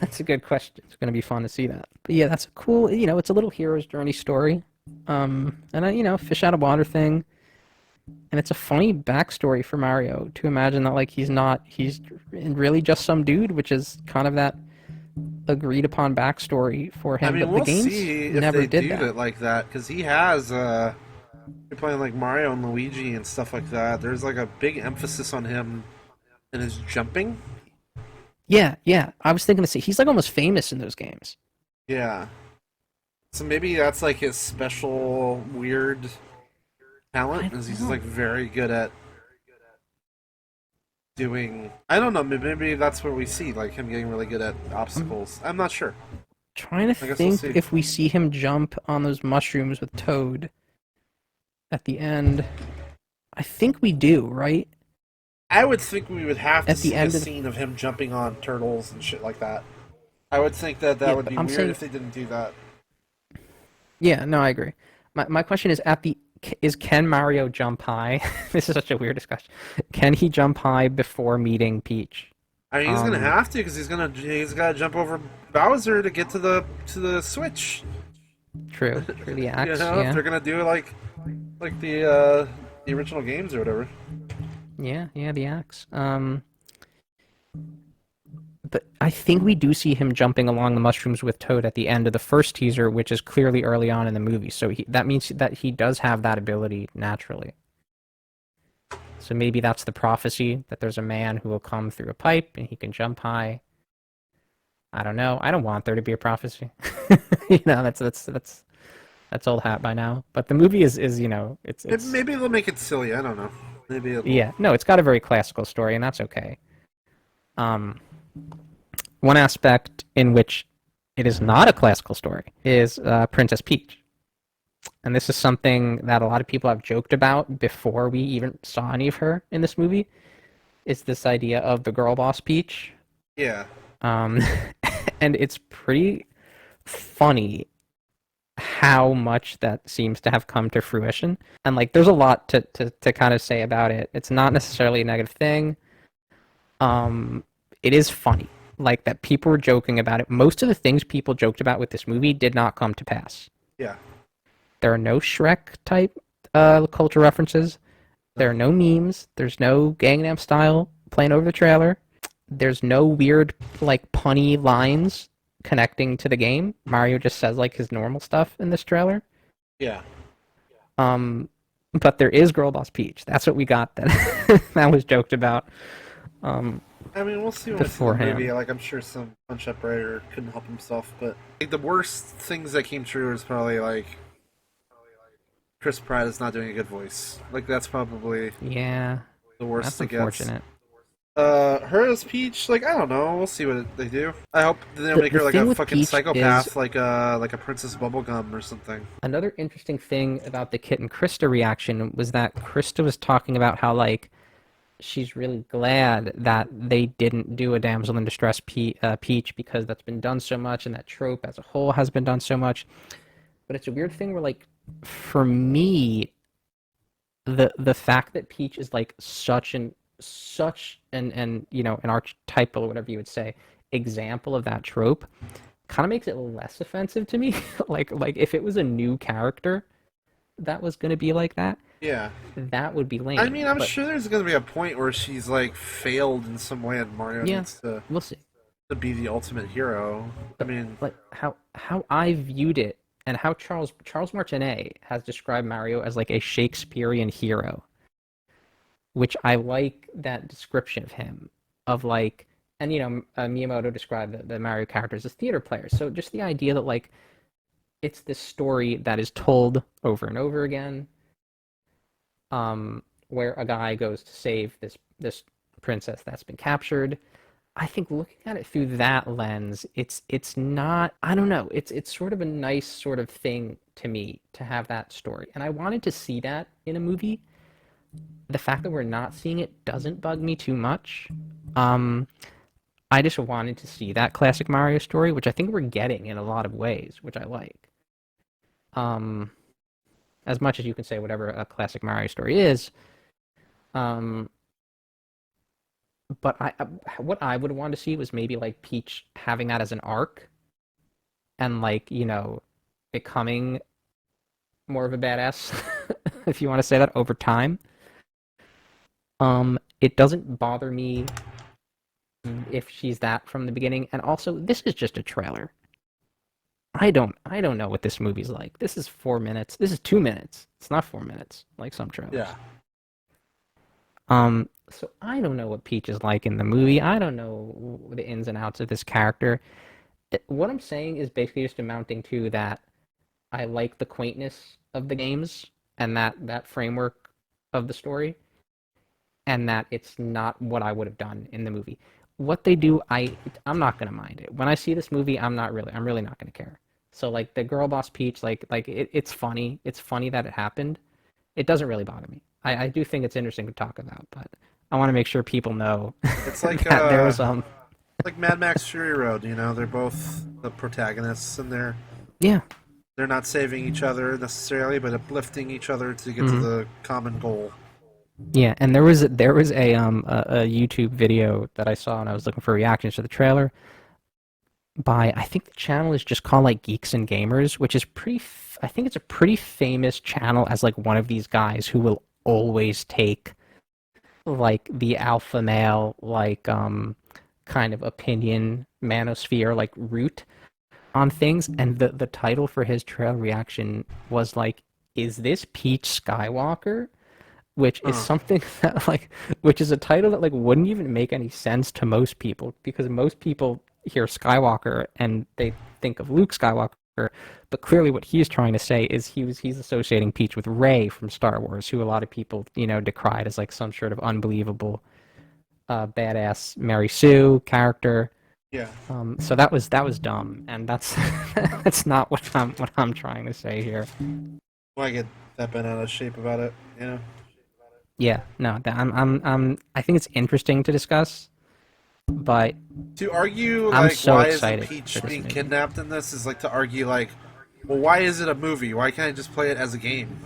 That's a good question. It's going to be fun to see that. But yeah, that's a cool, you know, it's a little hero's journey story. And a, you know, fish out of water thing. And it's a funny backstory for Mario to imagine that, like, he's really just some dude, which is kind of that agreed upon backstory for him. I mean, but we'll the games see if never they did do that. it like that, because he has, you're playing like Mario and Luigi and stuff like that. There's like a big emphasis on him and his jumping. Yeah. I was thinking to see, he's like almost famous in those games. Yeah. So maybe that's like his special weird talent, is he's like very good at doing, I don't know, maybe that's what we see, like him getting really good at obstacles. I'm not sure. Trying to I guess we'll think see. if we see him jump on those mushrooms with Toad at the end. I think we do, right? I would think we would have to At the see a end of- scene of him jumping on turtles and shit like that. I would think that Yeah, would but be I'm weird saying- if they didn't do that. Yeah, no, I agree. My question is, can Mario jump high? This is such a weird discussion. Can he jump high before meeting Peach? I mean, he's gonna Um, have to, because he's got to jump over Bowser to get to the Switch. True, the axe, You know, if yeah. they're gonna do it like the original games or whatever. Yeah, the axe. But I think we do see him jumping along the mushrooms with Toad at the end of the first teaser, which is clearly early on in the movie. So that means that he does have that ability naturally. So maybe that's the prophecy, that there's a man who will come through a pipe and he can jump high. I don't know. I don't want there to be a prophecy. You know, that's old hat by now. But the movie is you know, it's Maybe they'll make it silly. I don't know. Maybe it'll... yeah, no, it's got a very classical story, and that's okay. One aspect in which it is not a classical story is Princess Peach. And this is something that a lot of people have joked about before we even saw any of her in this movie, is this idea of the girl boss Peach. Yeah. And it's pretty funny how much that seems to have come to fruition. And like, there's a lot to kind of say about it. It's not necessarily a negative thing. It is funny, like, that people were joking about it. Most of the things people joked about with this movie did not come to pass. Yeah. There are no Shrek type culture references. There are no memes. There's no Gangnam Style playing over the trailer. There's no weird, like, punny lines connecting to the game. Mario just says, like, his normal stuff in this trailer. Yeah. But there is Girl Boss Peach. That's what we got that that was joked about. I mean, we'll see when we see the beforehand. movie. Like, I'm sure some punch-up writer couldn't help himself, but like, the worst things that came true is probably like Chris Pratt is not doing a good voice. Like, that's probably Yeah, the worst that's it gets. unfortunate. Her as Peach, like, I don't know. We'll see what they do. I hope they don't make her the like thing a with fucking Peach psychopath, is- like a Princess Bubblegum or something. Another interesting thing about the Kit and Krista reaction was that Krista was talking about how, like, she's really glad that they didn't do a damsel in distress Peach because that's been done so much and that trope as a whole has been done so much. But it's a weird thing where, like, for me, the fact that Peach is like such an you know, an archetypal or whatever you would say example of that trope kind of makes it less offensive to me. like if it was a new character that was going to be like that, Yeah. that would be lame. I mean, I'm But sure there's gonna be a point where she's like failed in some way, and Mario Yeah. needs we'll see. to be the ultimate hero. I mean, Like how I viewed it and how Charles Martinet has described Mario as like a Shakespearean hero, which I like that description of him, of like, and you know, Miyamoto described the Mario characters as theater players. So just the idea that like it's this story that is told over and over again, where a guy goes to save this princess that's been captured. I think looking at it through that lens, it's not, I don't know, it's sort of a nice sort of thing to me to have that story. And I wanted to see that in a movie. The fact that we're not seeing it doesn't bug me too much. I just wanted to see that classic Mario story, which I think we're getting in a lot of ways, which I like. As much as you can say whatever a classic Mario story is, but what I would want to see was maybe like Peach having that as an arc, and like, you know, becoming more of a badass, if you want to say that, over time. It doesn't bother me if she's that from the beginning, and also this is just a trailer. I don't know what this movie's like. This is 4 minutes. This is 2 minutes. It's not 4 minutes like some trailers. yeah. So I don't know what Peach is like in the movie. I don't know the ins and outs of this character. What I'm saying is basically just amounting to that I like the quaintness of the games and that framework of the story, and that it's not what I would have done in the movie. What they do, I'm not gonna mind it. When I see this movie, I'm really not gonna care. So like the girl boss Peach, like it's funny. It's funny that it happened. It doesn't really bother me. I do think it's interesting to talk about, but I want to make sure people know It's like that there was like Mad Max Fury Road. You know, they're both the protagonists, and yeah. they're not saving each other necessarily, but uplifting each other to get to the common goal. Yeah, and there was a YouTube video that I saw when I was looking for reactions to the trailer by, I think the channel is just called like Geeks and Gamers, which is I think it's a pretty famous channel as like one of these guys who will always take like the alpha male like kind of opinion manosphere like route on things, and the title for his trailer reaction was like, is this Peach Skywalker? Which is something that like, which is a title that like wouldn't even make any sense to most people, because most people hear Skywalker and they think of Luke Skywalker, but clearly what he's trying to say is he's associating Peach with Rey from Star Wars, who a lot of people, you know, decried as like some sort of unbelievable badass Mary Sue character. Yeah. So that was dumb, and that's that's not what I'm trying to say here. Well, I get that bent out of shape about it. You know. Yeah, no, I think it's interesting to discuss, but To argue I'm like so why excited isn't Peach for this being movie. kidnapped in this is like to argue like, well, why is it a movie? Why can't I just play it as a game?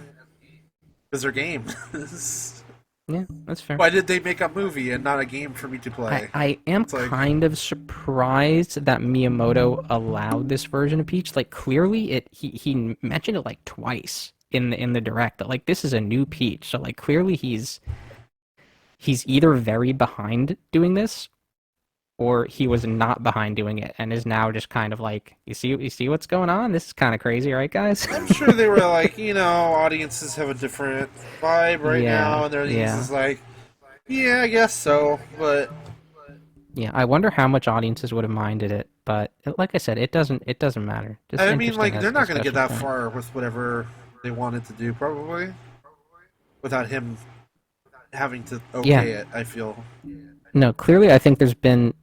Because they're games. yeah, that's fair. Why did they make a movie and not a game for me to play? I am like- kind of surprised that Miyamoto allowed this version of Peach. Like clearly he mentioned it like twice in the direct that like this is a new Peach. So like clearly he's either very behind doing this, or he was not behind doing it and is now just kind of like, you see what's going on? This is kind of crazy, right, guys? I'm sure they were like, you know, audiences have a different vibe right Yeah, now, and their audience yeah. is like, yeah, I guess so, but Yeah, I wonder how much audiences would have minded it, but like I said, it doesn't matter. Just I mean, interesting like as they're a not going to get that discussion point. far with whatever they wanted to do, probably, without him having to Yeah, okay it. I feel. no, clearly I think there's been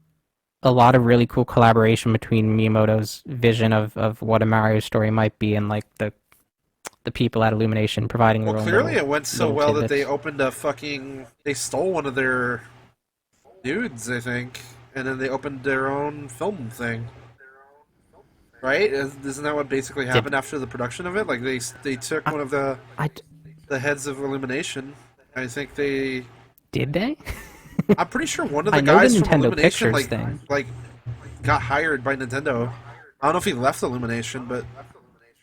a lot of really cool collaboration between Miyamoto's vision of what a Mario story might be and like the people at Illumination providing Well, their own clearly little it went so little well that they tidbits. opened a fucking. They stole one of their dudes, I think, and then they opened their own film thing. Right? Isn't that what basically Did happened after the production of it? Like they took I, one of I the heads of Illumination. I think they. did they? I'm pretty sure one of I the know the guys from Nintendo Illumination Pictures thing. like got hired by Nintendo. I don't know if he left Illumination, but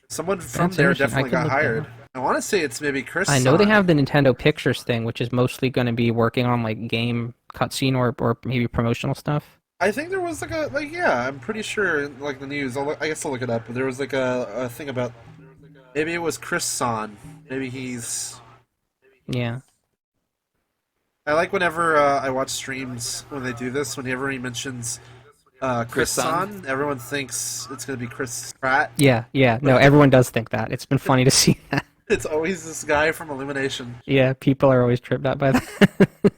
someone from That's there interesting. I definitely can got look that hired. up. I want to say it's maybe Chris. I know they Son. have the Nintendo Pictures thing, which is mostly going to be working on like game cutscene or maybe promotional stuff. I think there was yeah, I'm pretty sure like the news. I guess I'll look it up. But there was like a thing about maybe it was Chris Son. Maybe he's. Yeah. I like whenever I watch streams when they do this. Whenever he mentions Chris Son, everyone thinks it's gonna be Chris Pratt. Yeah, yeah. No, everyone does think that. It's been funny to see that. It's always this guy from Illumination. Yeah, people are always tripped out by that.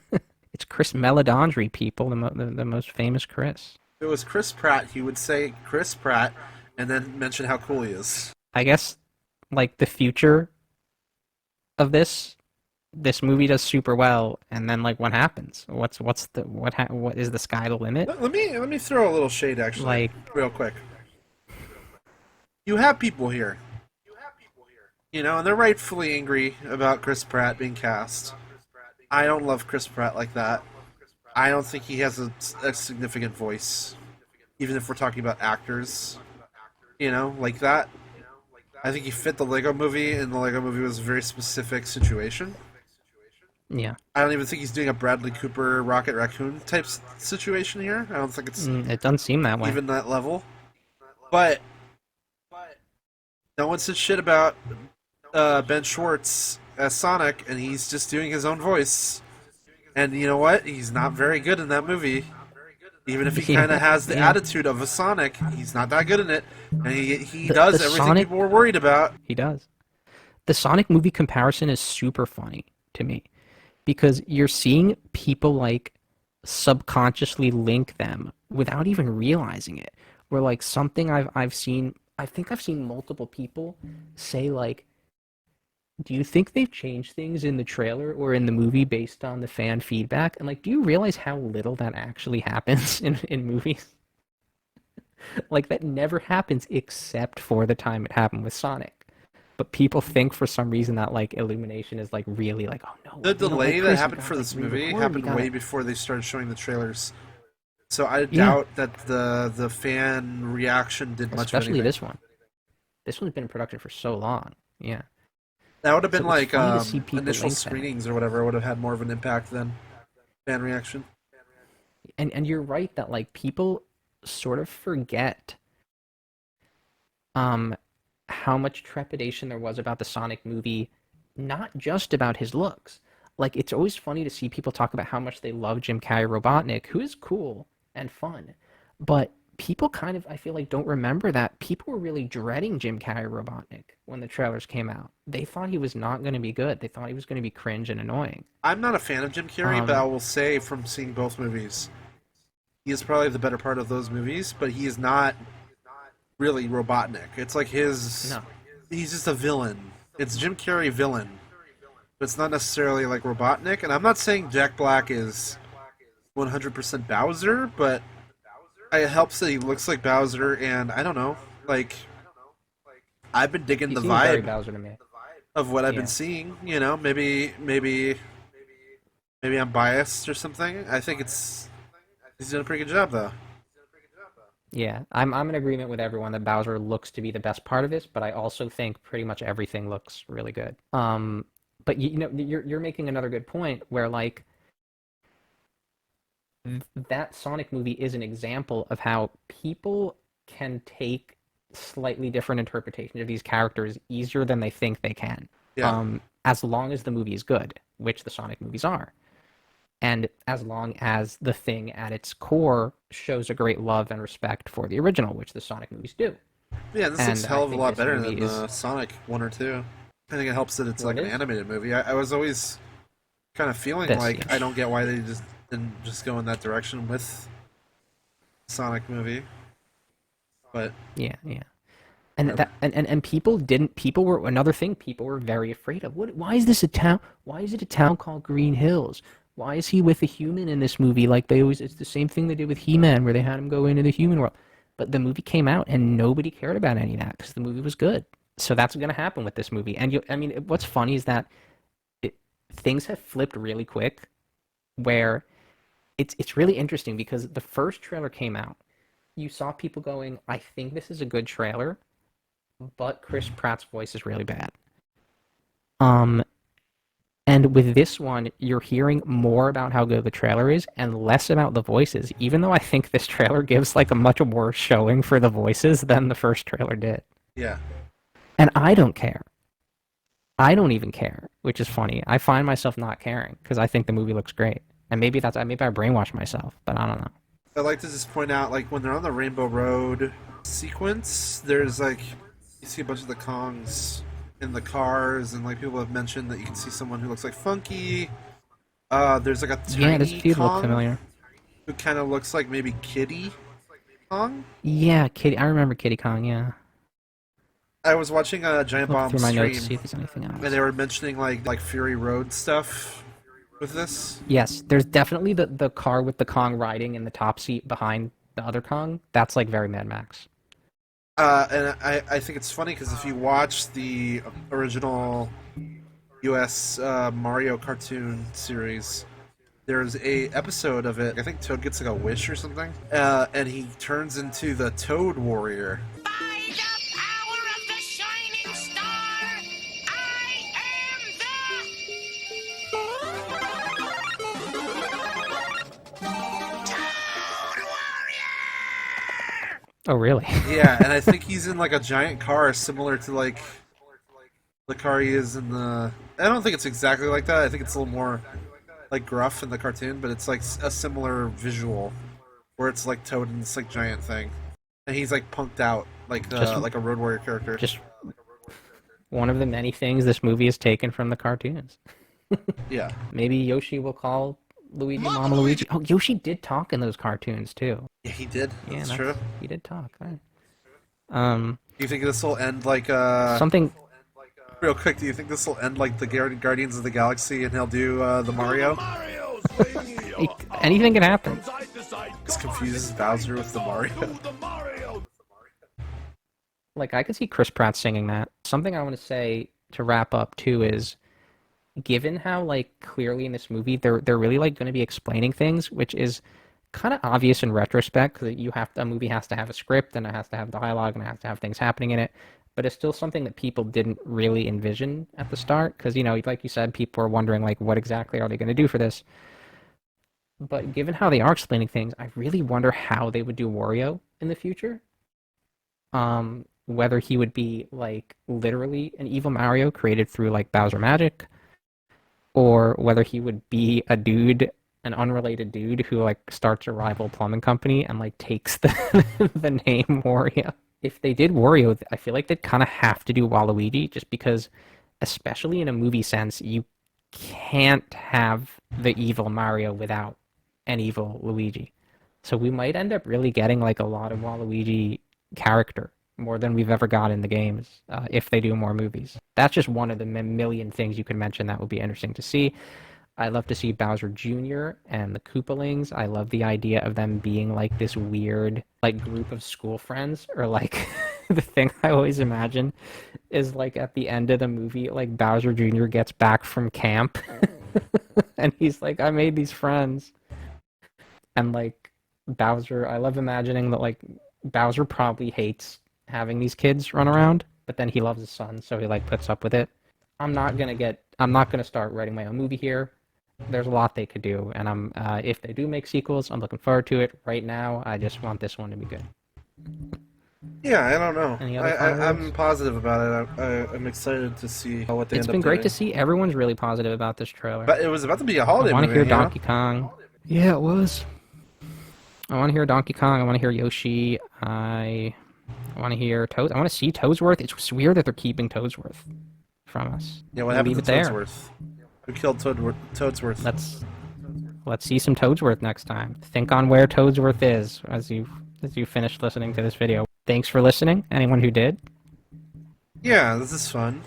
It's Chris Meledandri, people, the most famous Chris. If it was Chris Pratt, he would say Chris Pratt and then mention how cool he is. I guess, like, the future of this movie does super well, and then, like, what happens? What is the sky the limit? Let me throw a little shade actually, Like, real quick. You have people here, and they're rightfully angry about Chris Pratt being cast. I don't love Chris Pratt like that. I don't think he has a significant voice, even if we're talking about actors. Like that. I think he fit the Lego Movie, and the Lego Movie was a very specific situation. yeah. I don't even think he's doing a Bradley Cooper, Rocket Raccoon type situation here. I don't think it's It doesn't seem that way. even that level. But no one said shit about Ben Schwartz as Sonic, and he's just doing his own voice. And you know what? He's not very good in that movie. Even if he kind of has the Yeah. attitude of a Sonic, he's not that good in it. And he The- does the everything Sonic- people were worried about. He does. The Sonic movie comparison is super funny to me because you're seeing people like subconsciously link them without even realizing it. Where like something I've seen, I think I've seen multiple people say like, do you think they've changed things in the trailer or in the movie based on the fan feedback? And like, do you realize how little that actually happens in movies? Like that never happens except for the time it happened with Sonic. But people think for some reason that like Illumination is like really like, oh no, The we don't delay like that Chris, we happened gotta, for like, this movie re-record, we happened gotta- way before they started showing the trailers. So I Yeah. doubt that the fan reaction did much of especially anything. this one. This one's been in production for so long. Yeah. That would have been So it's like funny to see people initial link that. screenings or whatever would have had more of an impact than fan reaction. And you're right that like people sort of forget how much trepidation there was about the Sonic movie, not just about his looks. Like it's always funny to see people talk about how much they love Jim Carrey Robotnik, who is cool and fun. But people kind of I feel like don't remember that people were really dreading Jim Carrey Robotnik when the trailers came out. They thought he was not going to be good. They thought he was going to be cringe and annoying. I'm not a fan of Jim Carrey, but I will say from seeing both movies, he is probably the better part of those movies, but he is not really Robotnik. It's like No. he's just a villain. It's Jim Carrey villain. But it's not necessarily like Robotnik, and I'm not saying Jack Black is 100% Bowser, but it helps that he looks like Bowser, and I don't know, like I've been digging He the seems very vibe Bowser to me. of what I've Yeah. been seeing. Maybe I'm biased or something. I think he's doing a pretty good job though. Yeah, I'm in agreement with everyone that Bowser looks to be the best part of this, but I also think pretty much everything looks really good. But you're making another good point where like that Sonic movie is an example of how people can take slightly different interpretations of these characters easier than they think they can. Yeah. As long as the movie is good, which the Sonic movies are. And as long as the thing at its core shows a great love and respect for the original, which the Sonic movies do. Yeah, this And looks a hell of a think lot this better movie than the Sonic 1 or 2. I think it helps that it's What like an is? animated movie. I was always kind of feeling This, like yes. I don't get why they just didn't just go in that direction with Sonic movie. But Yeah, yeah. And that and people were another thing people were very afraid of. Why is this a town? Why is it a town called Green Hills? Why is he with a human in this movie? Like they always, it's the same thing they did with He-Man where they had him go into the human world. But the movie came out and nobody cared about any of that because the movie was good. So that's going to happen with this movie. And I mean, what's funny is that things have flipped really quick where it's really interesting because the first trailer came out. You saw people going, I think this is a good trailer, but Chris Pratt's voice is really bad. And with this one, you're hearing more about how good the trailer is and less about the voices, even though I think this trailer gives like a much worse showing for the voices than the first trailer did. yeah, And I don't care. I don't even care, which is funny. I find myself not caring because I think the movie looks great. And maybe I brainwashed myself, but I don't know. I'd like to just point out, like when they're on the Rainbow Road sequence, there's like you see a bunch of the Kongs in the cars, and like people have mentioned that you can see someone who looks like Funky. There's like a tiny Yeah, there's a few that look Kong familiar. who kind of looks like maybe Kitty Kong. Yeah, Kitty. I remember Kitty Kong. Yeah. I was watching a Giant Look Bomb through my notes to see stream, if there's anything else. and they were mentioning like Fury Road stuff with this. Yes, there's definitely the car with the Kong riding in the top seat behind the other Kong. That's like very Mad Max. And I think it's funny because if you watch the original U.S. Mario cartoon series, there's a episode of it. I think Toad gets like a wish or something, and he turns into the Toad Warrior. By the power of the shining star, I am the Toad Warrior! Oh, really? Yeah, and I think he's in like a giant car similar to like the car he is in the. I don't think it's exactly like that. I think it's a little more like gruff in the cartoon, but it's like a similar visual where it's like Toad and this like giant thing, and he's like punked out like like a Road Warrior character. Just one of the many things this movie has taken from the cartoons. Yeah, Maybe Yoshi will call Luigi Mama Luigi. Oh, Yoshi did talk in those cartoons too. yeah, he did. Yeah, That's true. He did talk. Right. Do you think this will end like Something. real quick? Do you think this will end like the Guardians of the Galaxy, and he'll do the Mario? Anything can happen. Just confuses Bowser with the Mario. Like I could see Chris Pratt singing that. Something I want to say to wrap up too is, given how like clearly in this movie they're really like going to be explaining things, which is kind of obvious in retrospect because a movie has to have a script and it has to have dialogue and it has to have things happening in it. But it's still something that people didn't really envision at the start because, you know, like you said, people were wondering like what exactly are they going to do for this. But given how they are explaining things, I really wonder how they would do Wario in the future. Whether he would be like literally an evil Mario created through like Bowser magic, or whether he would be a dude, an unrelated dude who like starts a rival plumbing company and like takes the the name Wario. If they did Wario, I feel like they'd kind of have to do Waluigi just because, especially in a movie sense, you can't have the evil Mario without an evil Luigi. So we might end up really getting like a lot of Waluigi character, more than we've ever got in the games, if they do more movies. That's just one of the million things you could mention that would be interesting to see. I love to see Bowser Jr. and the Koopalings. I love the idea of them being like this weird like group of school friends, or like the thing I always imagine is like at the end of the movie, like Bowser Jr. gets back from camp and he's like, I made these friends. And like Bowser, I love imagining that like Bowser probably hates having these kids run around, but then he loves his son, so he like puts up with it. I'm not gonna start writing my own movie here. There's a lot they could do, and if they do make sequels, I'm looking forward to it. Right now, I just want this one to be good. Yeah, I don't know. Any other final I'm words? positive about it. I'm excited to see what they It's end been up great doing. to see. Everyone's really positive about this trailer. But it was about to be a I holiday want to movie. hear you know? Donkey Kong. Yeah, it was. I want to hear Donkey Kong. I want to hear Yoshi. I want to hear Toads. I want to see Toadsworth. It's weird that they're keeping Toadsworth from us. Yeah, what We'll happened leave to it there. Toadsworth? Who killed Toadsworth? Let's see some Toadsworth next time. Think on where Toadsworth is as you finish listening to this video. Thanks for listening. Anyone who did. Yeah, this is fun.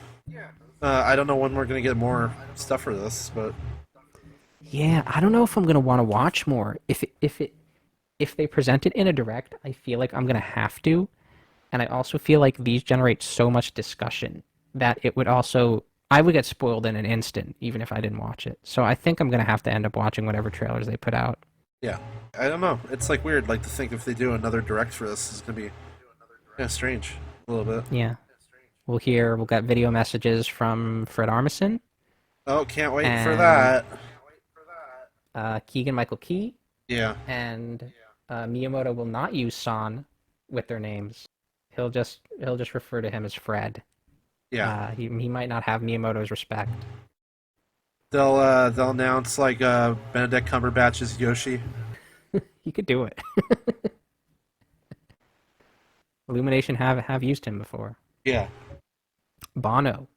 I don't know when we're gonna get more stuff for this, but Yeah, I don't know if I'm gonna want to watch more. If they present it in a direct, I feel like I'm gonna have to, and I also feel like these generate so much discussion that it would also I would get spoiled in an instant even if I didn't watch it. So I think I'm gonna have to end up watching whatever trailers they put out. yeah, I don't know. It's like weird, like to think if they do another direct for this is gonna be strange a little bit. Yeah, we'll get video messages from Fred Armisen, Oh, can't wait for And- that. Keegan Michael Key, Yeah, and Miyamoto will not use San with their names. He'll just refer to him as Fred. yeah. He might not have Miyamoto's respect. They'll announce like Benedict Cumberbatch's Yoshi. He could do it. Illumination have used him before. Yeah. Bono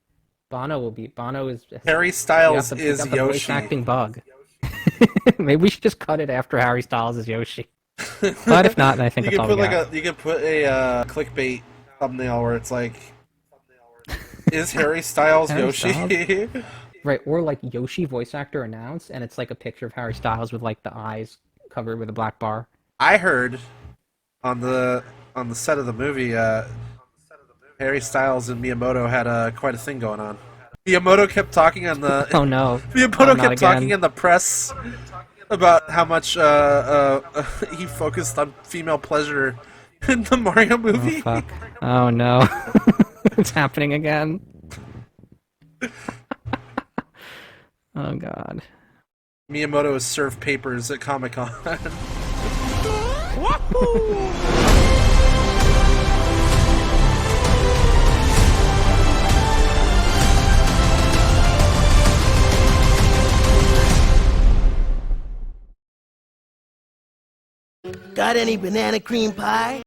is Harry Styles he got is the voice Yoshi. acting bug. Maybe we should just cut it after Harry Styles is Yoshi. But if not, then I think you that's can all put we like got. you can put a clickbait thumbnail where it's like, is Harry Styles Harry Yoshi? Right, or like Yoshi voice actor announced, and it's like a picture of Harry Styles with like the eyes covered with a black bar. I heard on the set of the movie, Harry Styles and Miyamoto had quite a thing going on. Miyamoto kept talking on the Oh no. Miyamoto Oh, not kept talking again. in the press about how much he focused on female pleasure in the Mario Oh movie. fuck. Oh no. It's happening again. Oh god. Miyamoto has served papers at Comic-Con. Got any banana cream pie?